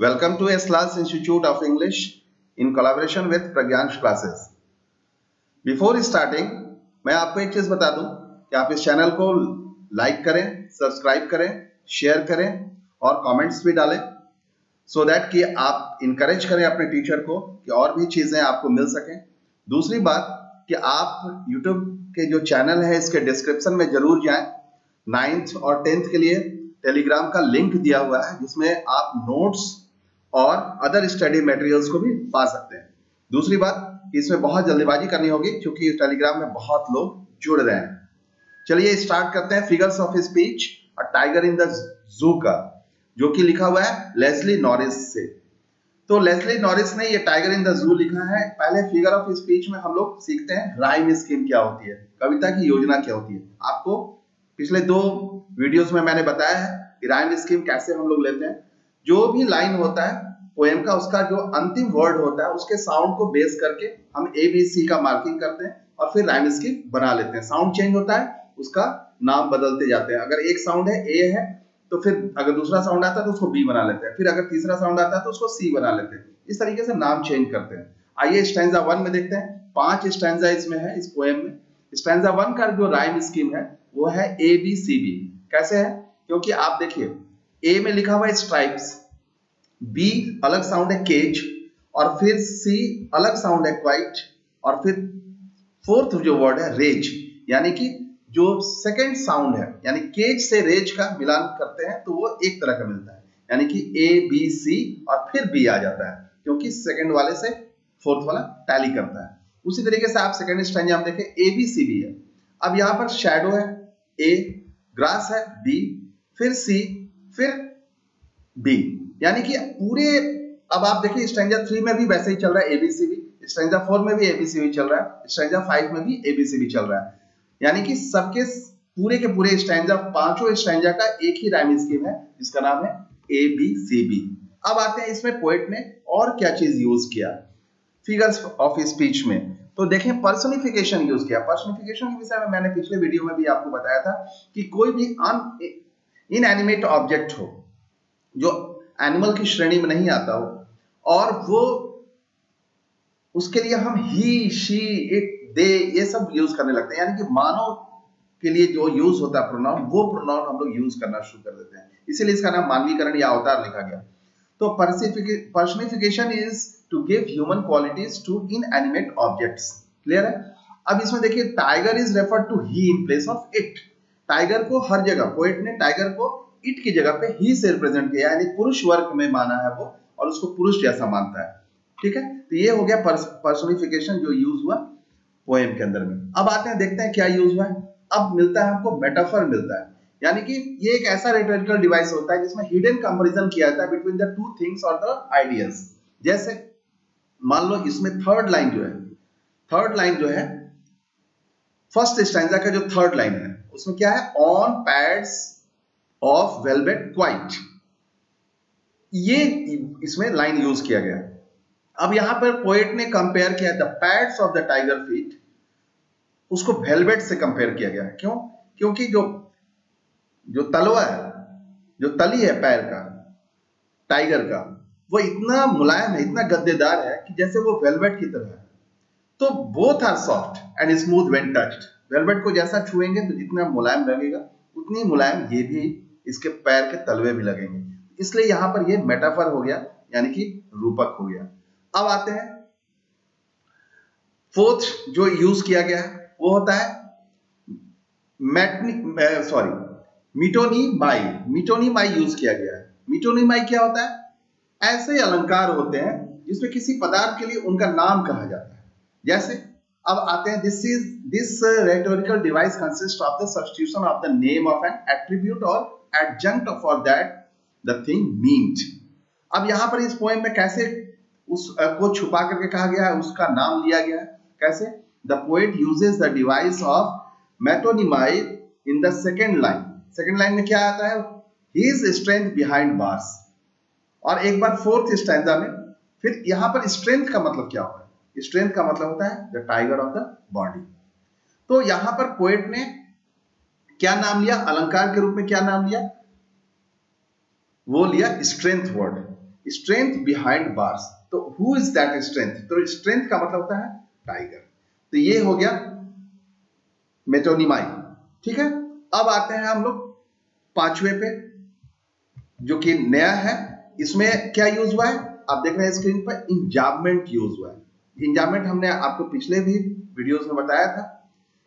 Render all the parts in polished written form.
Welcome to S-Class Institute of English in collaboration with Pragyansh Classes. Before starting, मैं आपको एक चीज बता दूं कि आप इस चैनल को लाइक करें, सब्सक्राइब करें, शेयर करें और कमेंट्स भी डालें सो दैट कि आप इनकरेज करें अपने टीचर को कि और भी चीजें आपको मिल सकें। दूसरी बात कि आप YouTube के जो चैनल है इसके डिस्क्रिप्शन में जरूर जाएं। 9th और 10th के लिए टेलीग्राम का लिंक दिया हुआ है जिसमें आप नोट्स और अदर स्टडी मटेरियल्स को भी पा सकते हैं। दूसरी बात, इसमें बहुत जल्दीबाजी करनी होगी क्योंकि टेलीग्राम में बहुत लोग जुड़ रहे हैं। चलिए स्टार्ट करते हैं figures of speech a tiger in the zoo का, जो कि लिखा हुआ है लेस्ली नॉरिस से। तो लेस्ली नॉरिस ने ये टाइगर इन द जू लिखा है। पहले फिगर ऑफ स्पीच में हम लोग सीखते हैं राइम स्कीम क्या होती है, कविता की योजना क्या होती है। आपको पिछले 2 वीडियोस में मैंने बताया है कि राइम स्कीम कैसे हम लोग लेते हैं। जो भी लाइन होता है पोएम का, उसका जो अंतिम वर्ड होता है उसके साउंड को बेस करके हम ABC का मार्किंग करते हैं और फिर राइम स्कीम बना लेते हैं। साउंड चेंज होता है, उसका नाम बदलते जाते हैं। अगर एक साउंड है A है तो फिर अगर दूसरा साउंड आता है तो उसको B बना लेते हैं, फिर अगर तीसरा साउंड आता है तो उसको C बना लेते हैं। इस तरीके से नाम चेंज करते हैं। आइए स्टैंजा 1 में देखते हैं। 5 स्टैंजा इसमें है इस पोएम में। स्टैंजा 1 का जो राइम स्कीम है वो है ABCB। कैसे है? क्योंकि आप देखिए A में लिखा हुआ है स्ट्राइप्स, B अलग साउंड है केज, और फिर C अलग साउंड है क्वाइट, और फिर फोर्थ जो वर्ड है रेज, यानी कि जो सेकंड साउंड है यानी केज से रेज का मिलान करते हैं तो वो एक तरह का मिलता है, यानी कि ABC और फिर B आ जाता है क्योंकि सेकंड वाले से फोर्थ वाला टैली करता है। उसी तरीके से आप सेकंड स्ट्रैंजा में देखें ABCB है। अब यहां पर शैडो है A, ग्रास है B, फिर C, फिर B, यानी कि पूरे। अब आप देखिए स्ट्रैंजा 3 में भी वैसे ही चल रहा है ABCB, स्ट्रैंजा 4 में भी ABCB चल रहा है, स्ट्रैंजा 5 में भी ABCB चल रहा है, यानी कि सबके पूरे के पूरे स्ट्रैंजा, पांचों स्ट्रैंजा का एक ही राइम स्कीम है जिसका नाम है ABCB। अब आते हैं इसमें पोएट ने और क्या चीज यूज किया फिगर्स ऑफ स्पीच में। तो देखें पर्सनिफिकेशन यूज किया। पर्सनिफिकेशन के विषय में मैंने पिछले वीडियो में भी आपको बताया था कि कोई भी इनएनिमेट ऑब्जेक्ट हो जो एनिमल की श्रेणी में नहीं आता हो और वो उसके लिए हम ही, शी, इट, दे ये सब यूज करने लगते हैं, यानी कि मानव के लिए जो यूज होता है प्रोनाउन, वो प्रोनाउन हम लोग यूज करना शुरू कर देते हैं। इसीलिए इसका नाम मानवीकरण या अवतार लिखा गया। तो personification is to give human qualities to inanimate objects. Clear है? अब इसमें देखिए tiger is referred to he in place of it. Tiger को हर जगह पोएट ने टाइगर को इट की जगह पे ही से रिप्रेजेंट किया, यानी पुरुष वर्ग में माना है वो और उसको पुरुष जैसा मानता है। ठीक है, तो ये हो गया पर्सनिफिकेशन जो यूज हुआ पोएम के अंदर में। अब आते हैं देखते हैं क्या यूज हुआ है। अब मिलता है हमको मेटाफर मिलता है, यानी कि ये एक ऐसा रेटोरिकल डिवाइस होता है जिसमें हिडन कंपैरिजन किया जाता है बिटवीन द टू थिंग्स और द आइडियाज। जैसे मान लो इसमें थर्ड लाइन जो है फर्स्ट स्टैंजा का जो थर्ड लाइन है उसमें क्या है, on pads of velvet quite, ये इसमें लाइन यूज किया गया। अब यहां पर पोएट ने कंपेयर किया the pads of the tiger feet, उसको वेलवेट से कंपेयर किया गया। क्यों? क्योंकि जो तलवा है, जो तली है पैर का टाइगर का, वो इतना मुलायम है, इतना गद्देदार है कि जैसे वो वेलवेट की तरह है। तो both are soft and smooth when touched. Velvet को जैसा छुएंगे तो जितना मुलायम लगेगा उतनी मुलायम ये भी इसके पैर के तलवे भी लगेंगे। इसलिए यहां पर ये मेटाफर हो गया, यानी कि रूपक हो गया। अब आते हैं फोर्थ जो यूज किया गया है वो होता है मीटोनीमाई। मीटोनीमाई यूज किया गया है। मीटोनीमाई क्या होता है? ऐसे अलंकार होते हैं जिसमें किसी पदार्थ के लिए उनका नाम कहा जाता है। जैसे अब आते हैं this rhetorical device consists of the substitution of the name of an attribute or adjunct for that the thing meant। अब यहां पर इस पोएम में कैसे उस को छुपा करके कहा गया है, उसका नाम लिया गया है। कैसे? The poet uses the device of metonymy in the second line. Second line में क्या आता है, हिज स्ट्रेंथ बिहाइंड बार्स। और एक बार फोर्थ स्टैंजा में फिर यहां पर स्ट्रेंथ का मतलब क्या होता है? स्ट्रेंथ का मतलब होता है the tiger of the body. तो यहां पर पोएट ने क्या नाम लिया? अलंकार के रूप में क्या नाम लिया? वो लिया strength word. Strength behind bars. तो हु इज दैट स्ट्रेंथ? तो स्ट्रेंथ का मतलब होता है टाइगर। तो ये हो गया मेटोनिमाई। ठीक है, अब आते हैं हम लोग पांचवे पे, जो कि नया है। इसमें क्या यूज हुआ है? आप देख रहे हैं स्क्रीन पर, इंजाममेंट यूज हुआ है। इंजाममेंट हमने आपको पिछले भी वीडियोस में बताया था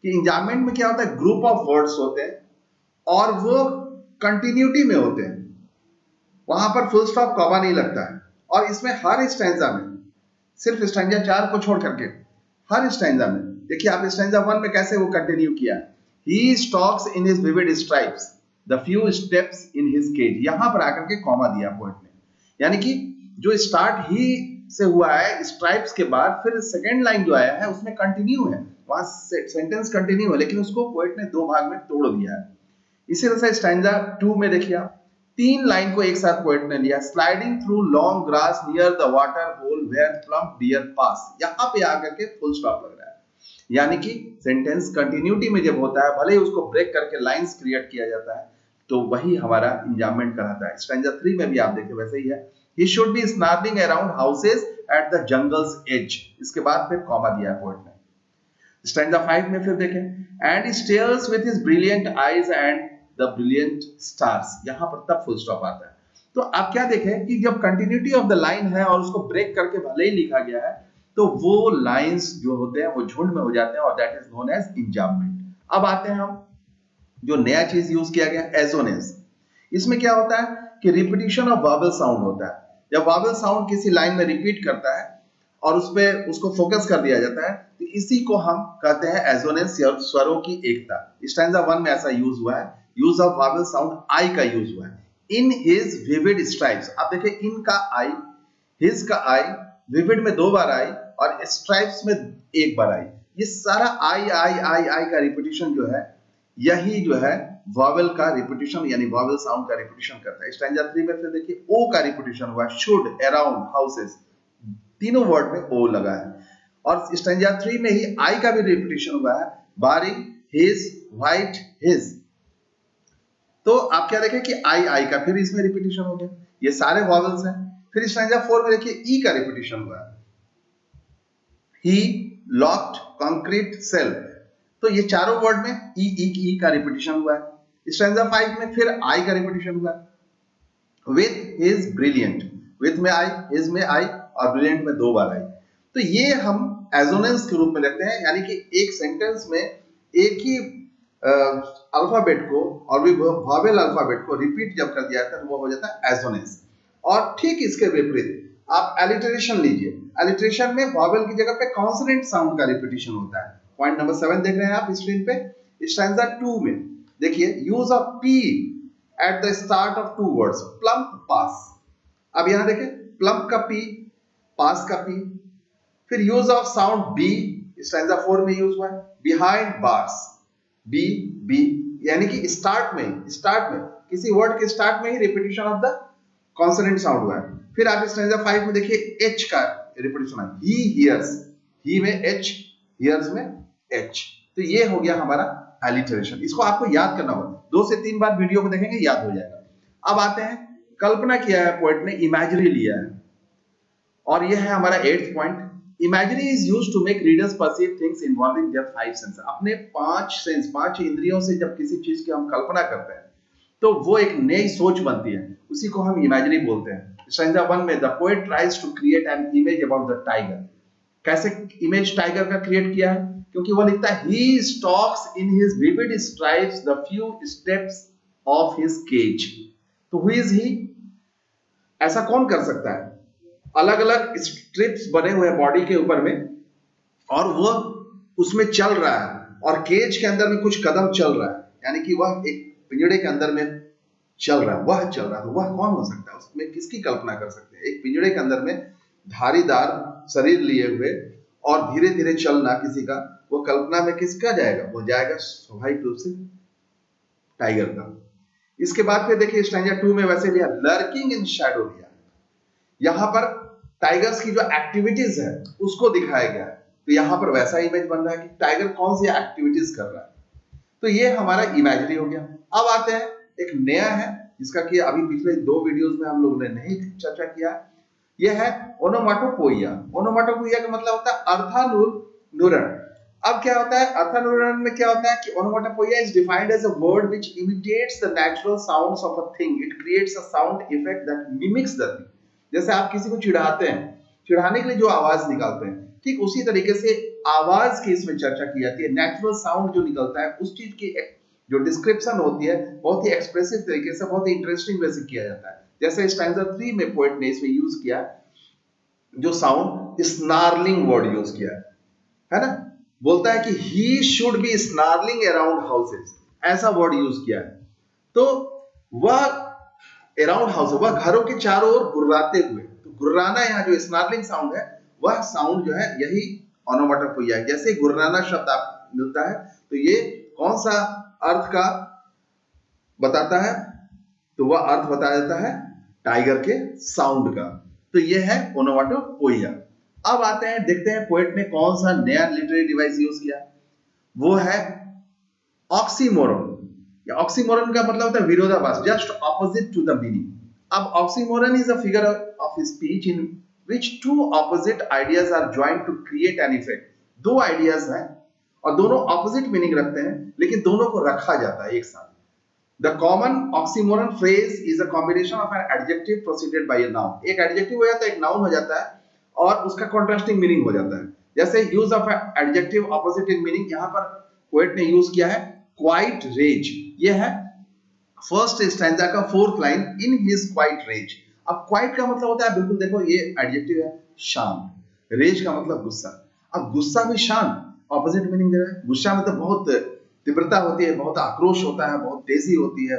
कि इंजाममेंट में क्या होता है, ग्रुप ऑफ वर्ड्स होते हैं और वो कंटिन्यूटी में होते हैं, वहां पर फुल स्टॉप कॉमा नहीं लगता है। और इसमें हर स्टैंजा में, सिर्फ स्टैंजा 4 को छोड़ करके हर स्टैंजा में, देखिए आप स्टैंजा 1 में कैसे वो कंटिन्यू किया, he stalks in his vivid stripes the few steps in his cage, यहां पर आकर के कॉमा दिया पोएट ने। यानी कि जो स्टार्ट ही से हुआ है स्ट्राइप्स के बाद, फिर सेकेंड लाइन जो आया है उसमें कंटिन्यू है, वहां सेंटेंस कंटिन्यू है, लेकिन उसको पोएट ने 2 भाग में तोड़ दिया है। इसी तरह से स्टैंजा 2 में देखिए आप 3 लाइन को एक साथ पोएट ने लिया, sliding through long grass near the water hole where plump deer pass, यहां पे आकर के फुल स्टॉप लग रहा है। यानी कि सेंटेंस कंटिन्यूटी में जब होता है, भले ही उसको ब्रेक करके लाइंस क्रिएट किया जाता है, तो वही हमारा इंजाममेंट कहलाता है। स्टैंजा 3 में भी आप देखें वैसे ही है, he should be snapping around houses at the jungle's edge, इसके बाद फिर कॉमा दिया है पोएट ने। स्टैंजा 5 में फिर देखें, and stairs with his brilliant eyes and the brilliant stars, यहां पर तब फुल स्टॉप आता है। तो आप क्या देखें कि जब कंटिन्यूटी ऑफ द लाइन है और उसको ब्रेक करके भले ही लिखा गया है, तो वो लाइंस जो होते हैं वो झुंड में हो जाते हैं और दैट इज नोन एज इंजाममेंट। अब आते हैं हम जो नया चीज यूज किया गया, एजोनेस। इसमें क्या होता है कि रिपीटिशन ऑफ वावेल साउंड होता है। जब वावेल साउंड किसी लाइन में रिपीट करता है और उसको फोकस कर दिया जाता है, तो इसी को हम कहते हैं एजोनेंस, स्वरों की एकता। स्टैंजा 1 में ऐसा यूज हुआ है, यूज ऑफ वावेल साउंड आई का यूज हुआ है। इन हिज विविड स्ट्राइप्स, आप देखिए इन का आई, हिज का आई, विविड में 2 बार आई और स्ट्राइप्स में 1 बार आई। ये सारा आई आई आई आई का रिपीटिशन जो है, यही जो है वावेल का रिपीटिशन, यानी वावेल साउंड का रिपीटिशन करता है। स्टैंजा 3 में फिर देखिए ओ का रिपीटिशन हुआ, शुड, अराउंड, हाउसेस, तीनों वर्ड में ओ लगा है। और स्टैंजा 3 में ही आई का भी रिपीटिशन हुआ है, बारिंग, हिज, व्हाइट, हिज। तो आप क्या देखें कि आई का फिर इसमें रिपीटिशन हो गया, ये सारे वॉवेल्स हैं। फिर स्टैंजा 4 में देखिए ई का रिपीटिशन हुआ है, ही लॉक्ड कंक्रीट सेल, तो ये चारों वर्ड में ई का रिपीटिशन हुआ है। स्टैंजा 5 में फिर आई का रिपीटिशन हुआ है, विथ हिज ब्रिलियंट, विथ में आई, हिज में आई और ब्रिलियंट में 2 बार आई। तो ये हम एजोनेंस के रूप में लेते हैं, यानी कि एक सेंटेंस में एक ही अल्फाबेट को और भी वॉवेल अल्फाबेट को रिपीट जब कर दिया जाता है तो वो हो जाता है एजोनेंस। और ठीक इसके विपरीत आप एलिटरेशन लीजिए, एलिटरेशन में वॉवेल की जगह पे कॉन्सोनेंट साउंड का रिपीटिशन होता है। पॉइंट नंबर 7 देख रहे हैं आप स्क्रीन पे। स्टैंजा 2 में देखिए, use of P at the start of 2 words, plump, pass. अब यहां देखें, प्लम्प का पी, पास का पी। फिर use of sound B, stanza 4 में यूज हुआ है, बिहाइंड बार्स, बी, बी, यानी कि स्टार्ट में किसी वर्ड के स्टार्ट में ही repetition of the consonant sound हुआ है। फिर आप स्टैंजा 5 में देखिए एच का रिपीटिशन है, ही हियर्स, ही में एच, हियर्स में एच। तो ये हो गया हमारा एलिटरेशन। इसको आपको याद करना होगा, 2 से 3 बार वीडियो को देखेंगे याद हो जाएगा। अब आते हैं, कल्पना किया है पोएट ने, इमेजरी लिया है, और यह है हमारा 8th point. Imagery is used to make readers perceive things involving their 5 senses. अपने 5 सेंस, 5 इंद्रियों से जब किसी चीज की हम कल्पना करते हैं तो वो एक नई सोच बनती है, उसी को हम इमेजरी बोलते हैं। स्टैंजा 1 में the poet tries to create an image about the tiger. कैसे इमेज टाइगर का क्रिएट किया है? क्योंकि वो लिखता है, he stalks in his vivid stripes the few steps of his cage. तो हु इज ही? ऐसा कौन कर सकता है? अलग अलग स्ट्रिप्स बने हुए बॉडी के ऊपर में और वो उसमें चल रहा है और केज के अंदर में कुछ कदम चल रहा है, यानी कि वह एक पिंजड़े के अंदर में चल रहा है, वह चल रहा है। तो वह कौन हो सकता है? उसमें किसकी कल्पना कर सकते हैं? एक पिंजड़े के अंदर में धारीदार शरीर लिए हुए और धीरे धीरे चलना किसी का, वो कल्पना में किसका जाएगा? वो जाएगा स्वाभाविक रूप से टाइगर का। इसके बाद फिर देखिए स्टैंजा 2 में वैसे लिया, लर्किंग इन शैडो लिया, यहां पर टाइगर्स की जो एक्टिविटीज है उसको दिखाया गया है। तो यहां पर वैसा इमेज बन रहा है कि टाइगर कौन सी एक्टिविटीज कर रहा है। तो ये हमारा इमेजरी हो गया। अब आते हैं, एक नया है जिसका कि अभी पिछले 2 वीडियोस में हम लोगों ने नहीं चर्चा किया। यह है ओनोमाटोपोइया। ओनोमाटोपोइया का मतलब होता है अर्थानुरण। अब क्या होता है अर्थानुरण में, क्या होता है कि onomatopoeia is defined as a word which imitates the natural sounds of a thing, it creates a sound effect that mimics the thing. जैसे आप किसी को चिढ़ाते हैं, चिढ़ाने के लिए जो आवाज निकालते हैं, ठीक उसी तरीके से आवाज की इसमें चर्चा की जाती है। नेचुरल साउंड जो निकलता है उस चीज की जो डिस्क्रिप्शन होती है बहुत ही एक्सप्रेसिव तरीके से, बहुत ही इंटरेस्टिंग वे से किया जाता है। जैसे स्टैंजा 3 में पोएट ने इसमें यूज किया जो साउंड स्नार्लिंग वर्ड यूज किया है ना, बोलता है कि ही should B snarling around houses, ऐसा वर्ड यूज किया है। तो वह अराउंड हाउस, वह घरों के चारों ओर गुर्राते हुए, तो गुर्राना यहाँ जो स्नार्लिंग साउंड है वह साउंड जो है यही ओनोमाटोपोइया है। जैसे गुर्राना शब्द आप मिलता है तो ये कौन सा अर्थ का बताता है, तो वह अर्थ बता देता है टाइगर के साउंड का। तो ये है ओनोमाटोपोइया। अब आते हैं, देखते हैं पोएट ने कौन सा नया लिटरेरी डिवाइस यूज किया। वो है ऑक्सीमोरन। या ऑक्सीमोरन का मतलब होता है विरोधाभास, just opposite to the meaning. अब oxymoron is a figure of speech in which two opposite ideas are joint to create an effect. दो आइडियाज हैं और दोनों ऑपोजिट मीनिंग रखते हैं, लेकिन दोनों को रखा जाता है एक साथ। The common oxymoron phrase is a combination of an adjective preceded by a noun. एक adjective हो जाता है, एक noun हो जाता है और उसका contrasting meaning हो जाता है। जैसे use of an adjective opposite in meaning, यहाँ पर poet ने use किया है quite rage। यह है first stanza का 4th line, in his quite rage। अब quite का मतलब होता है, बिल्कुल देखो ये adjective है शांत, rage का मतलब गुस्सा। अब गुस्सा भी शांत, opposite meaning दे रहा है। गुस्सा में तो बहुत तीव्रता होती है, बहुत आक्रोश होता है, बहुत तेजी होती है,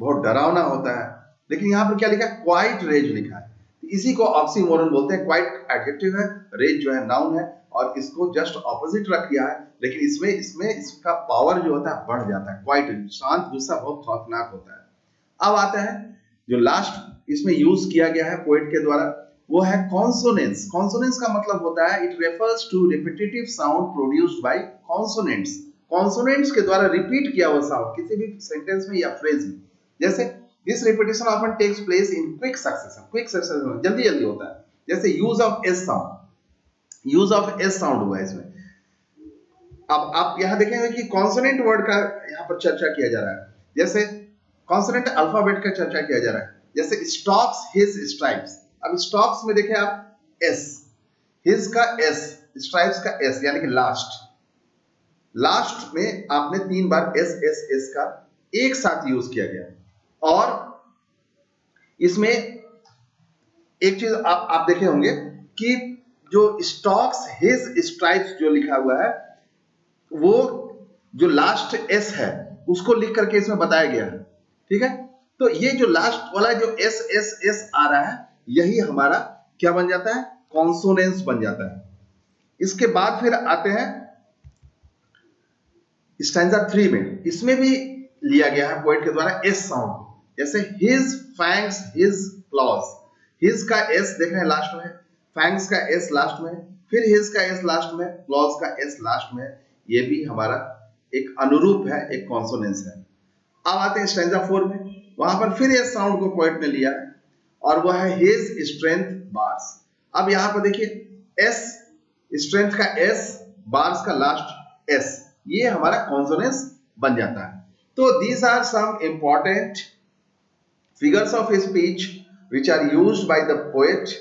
बहुत डरावना होता है, लेकिन यहाँ पर क्या लिखा है क्वाइट रेज लिखा है। इसी को ऑक्सीमोरन बोलते हैं। क्वाइट एडजेक्टिव है, रेज जो है नाउन है, और इसको जस्ट ऑपोजिट रख दिया है, लेकिन इसमें इसका पावर जो होता है बढ़ जाता है। क्वाइट शांत, गुस्सा बहुत खौफनाक होता है। अब आता है जो लास्ट इसमें यूज किया गया है पोएट के द्वारा, वो है कॉन्सोनेंस। कॉन्सोनेंस का मतलब होता है it refers to repetitive sound produced by consonants. Consonants के द्वारा रिपीट किया हुआ साउंड किसी भी सेंटेंस में या फ्रेज में। जैसे this repetition often takes place in quick succession, quick succession जल्दी जल्दी होता है। जैसे use of S sound, use of S sound हुआ है इसमें। अब आप यहां देखेंगे कि कॉन्सोनेंट वर्ड का यहां पर चर्चा किया जा रहा है। जैसे कॉन्सोनेंट अल्फाबेट का चर्चा किया जा रहा है। जैसे स्टॉक्स हिज स्ट्राइप्स। अब स्टॉक्स में देखें आप एस, हिज का एस, स्ट्राइप्स का एस, यानी कि लास्ट। लास्ट में आपने 3 बार एस एस एस का एक साथ यूज किया गया। और इसमें एक चीज आप देखे होंगे कि जो स्टॉक्स हिज स्ट्राइप्स जो लिखा हुआ है, वो जो लास्ट एस है उसको लिख करके इसमें बताया गया है। ठीक है, तो ये जो लास्ट वाला जो एस एस एस आ रहा है, यही हमारा क्या बन जाता है, कॉन्सोनेंस बन जाता है। इसके बाद फिर आते हैं स्टैंजा 3 में, इसमें भी लिया गया है पोएट के द्वारा एस साउंड। जैसे his fangs his clause, his का एस देख रहे हैं लास्ट में, फैंग्स का एस लास्ट में, फिर हिज का एस लास्ट में, क्लॉज का एस लास्ट में। ये भी हमारा एक अनुरूप है, एक कॉन्सोनेंस है। अब आते हैं स्टैंजा 4 में, वहां पर फिर एस साउंड को पोएट ने लिया है और वह है हिज स्ट्रेंथ बार्स। अब यहां पर देखिए एस, स्ट्रेंथ का एस, बार्स का लास्ट एस, ये हमारा कॉन्सोनेंस बन जाता है। तो these are some important figures of speech which are used by the poet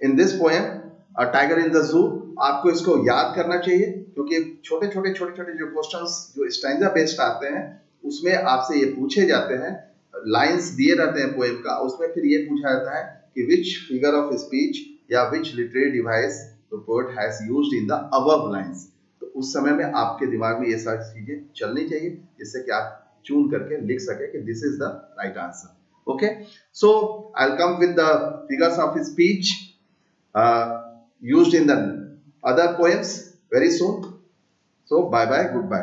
in this poem A Tiger in the Zoo। आपको इसको याद करना चाहिए, क्योंकि छोटे छोटे जो क्वेश्चंस जो स्टैंजा बेस्ड आते हैं उसमें आपसे ये पूछे जाते हैं। लाइंस दिए रहते हैं पोएम का, उसमें फिर ये पूछा जाता है कि which figure of speech या which literary device the poet has used in the above lines। तो उस समय में आपके दिमाग में ये सारी चीजें चलनी चाहिए, जिससे कि आप चून करके लिख सके कि this is the right answer. Okay, so I will come with the figures of speech used in the other poems very soon. So bye bye, good bye.